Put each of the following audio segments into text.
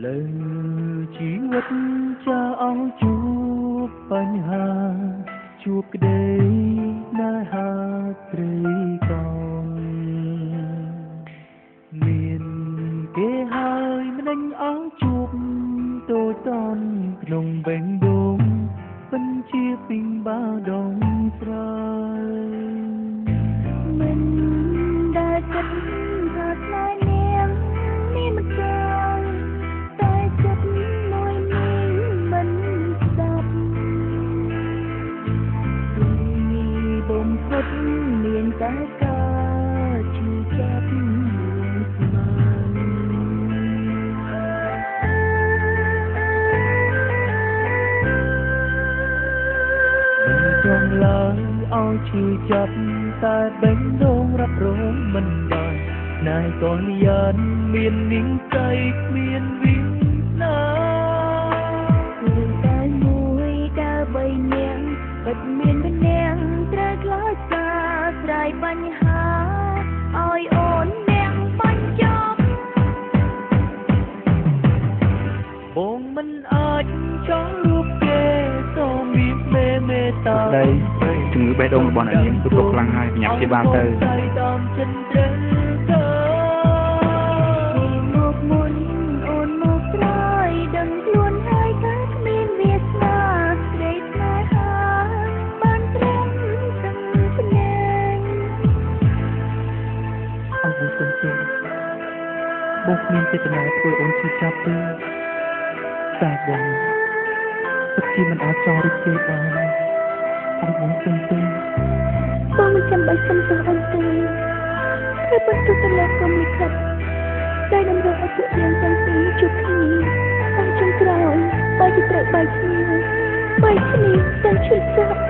លើជីវិតចាអស់ជួបបញ្ហាជួបក្តីណាហាត្រីកងមានគេហើយមិនដឹងអស់ជួបតូចតនក្នុងបេងដូងពិនជាពីងបាដងស្រ័យមិនដែលគិតថាស្នេហ៍នាងមានមិនចាតែចិត្តមួយនេះមិនស្ដាប់ពីបំផុតមានតែការឈឺចាប់ស្មានមិនចង់ឡើងឲ្យឈឺចាប់តែបេះដូងរ៉ាប់រងមិនបានណែកលយានមាននិង្ស័យគ្មានវិណាគឺតែមួយដើរបីនាងពិតមានម្នាក់ត្រូវខ្លាចសារស្រ័យបញ្ហាឲ្យអូននាងបញ្ចប់បងមិនអាចចង់រូបគេសូមមានមេត្តាជំងឺបេះដូងរបស់អ្នកនាងគឺទុកខ្លាំងហើយបញ្ញាព្យាបាលទៅតាមចិនត្រូវមកមុនអូនមកក្រោយដឹងខ្លួនហើយថាគ្មានវាសនាស្រីស្នេហាបានត្រឹមទាំងភ្នែកអរគុណទេបងមានចេតនាធ្វើអូនឈឺចាប់ទេតែបងពិតជាមិនអាចចង់រីកទេបានអរគុណទេបងមិនចាំបាច់សុំទោសអូនទេតែប៉ុន្តែសម្រាប់គុំលិខិតដែលតម្រូវឲ្យពួកយើងទាំងពីរជួបគ្នាតាមចុងក្រោយបើជាត្រូវបែកគ្នាទាំងឈឺចាប់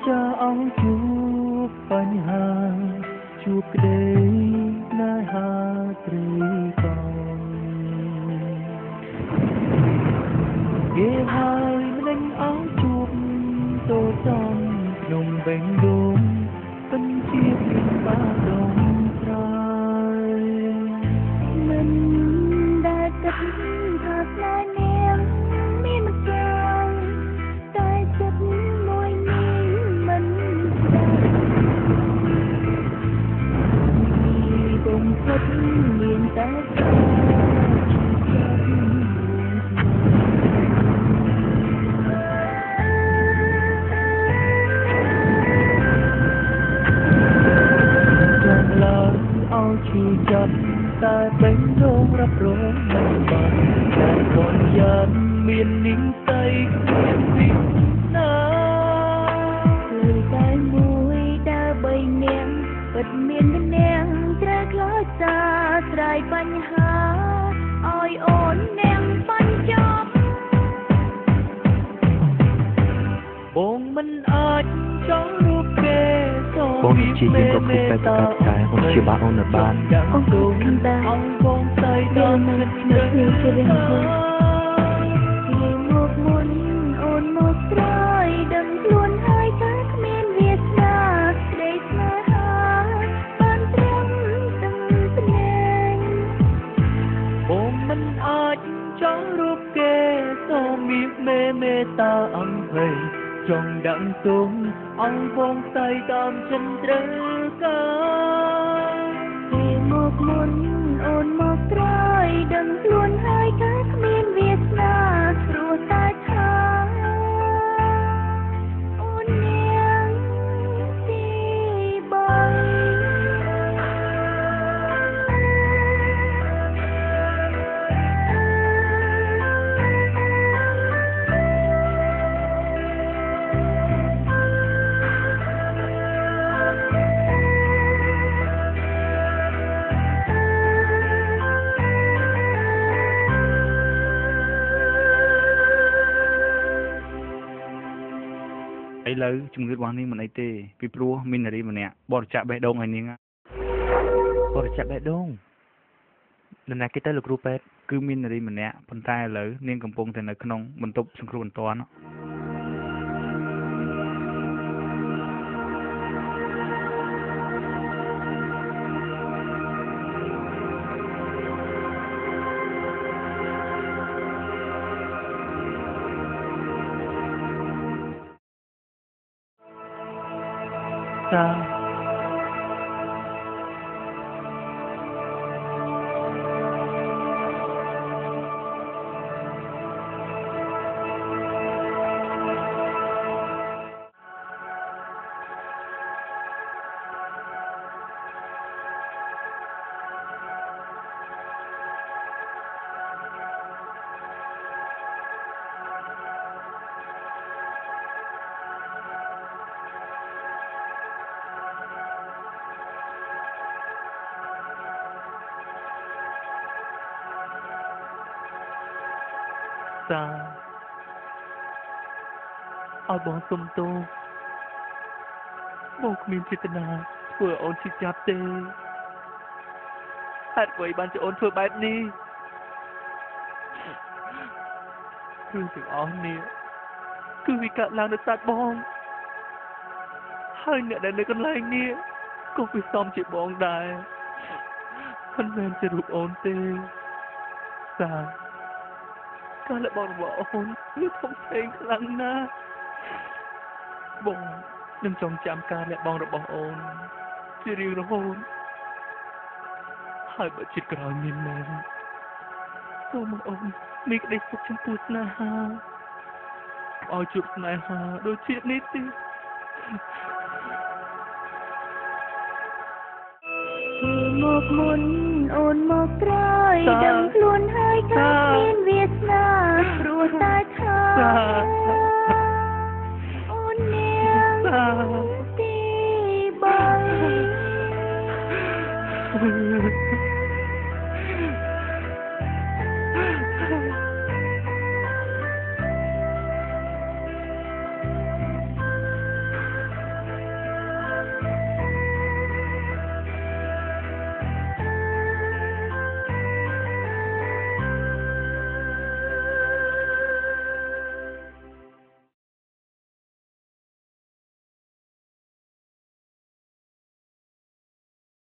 ចាអស់ជួបបញ្ហាជួបក្តីណាហាត្រីកងគេហើយមិនដឹងអស់ជួបតូចចំក្នុងបេងដូងពិនជាពីបាដងស្រ័យមិនដែលគិតថាស្នេហ៍នាងមានមិនចាតែចិត្តមួយនេះមិនស្ដាប់បំផុតមានតែការឈឺចាប់ចង់ឡើងឲ្យឈឺចាប់តែបេះដូងរ៉ាប់រងមិនបានតែcònយ៉ាងមាននិង្ស័យគ្មានវិណាគឺតែមួយដើរបីនាងពិតមានម្នាក់ត្រូវខ្លាចសារស្រ័យបញ្ហាឲ្យអូននាងបញ្ចប់បងមិនអាចចង់រូបគេសូមបងជាយាមរកគ្រូពេទ្យប្រកាសតែអូនព្យាបាលអូននៅបានអូនទូខំដែរបងស្័យដល់នឹងគ្នាជារៀងរាល់មកមុនអូនមកក្រោយដឹងខ្លួនហើយថាគ្មានវាសនាស្ដីស្នេហាបានត្រឹមទាំងភ្នែកបងមិនអាចចង់រូបគេសូមមានមេត្តាអង្គភ័យចង់ដាក់ទុំអង្គបងស្័យតាមចិនត្រូវការពេលមកមុនអូនមកក្រោយដឹងខ្លួនហើយថាគ្មានវាសនាព្រោះតែថាអូននាងទីបី ឥឡូវជំងឺរបស់នាងមិនអីទេពីព្រោះមាននារីម្នាក់បរិច្ចាគបេះដូងឲ្យនាងបរិច្ចាគបេះដូងនរណាគេទៅលោកគ្រូពេទ្យគឺមាននារីម្នាក់ប៉ុន្តែឥឡូវនាងកំពុងតែនៅក្នុងបន្ទប់សង្គ្រោះបន្ទាន់តា តាឲ្យបងសុំទោសបងគ្មានចេតនាធ្វើឲ្យអូនឈឺចាប់ទេហេតុអ្វីបានជាអូនធ្វើបែបនេះរឿងទាំងអស់នេះគឺវាកើតឡើងដោយសារបងហើយអ្នកដែលនៅកន្លែងនេះក៏វាសមជាបងដែរមិនមែនជារូបអូនទេតាកាលបងរបស់អូនវាធំផ្សេងខ្លាំងណាស់បងនឹងចងចាំការលះបង់របស់អូនជារៀងរហូតហើយបើជាតិក្រោយមានមែនសូមអូនមានក្តីសុខចំពោះស្នេហាឲ្យជួបស្នេហាដូចជាតិនេះទេមកមុនអូនមកក្រោយដឹងខ្លួនហើយថាគ្មានវាសនា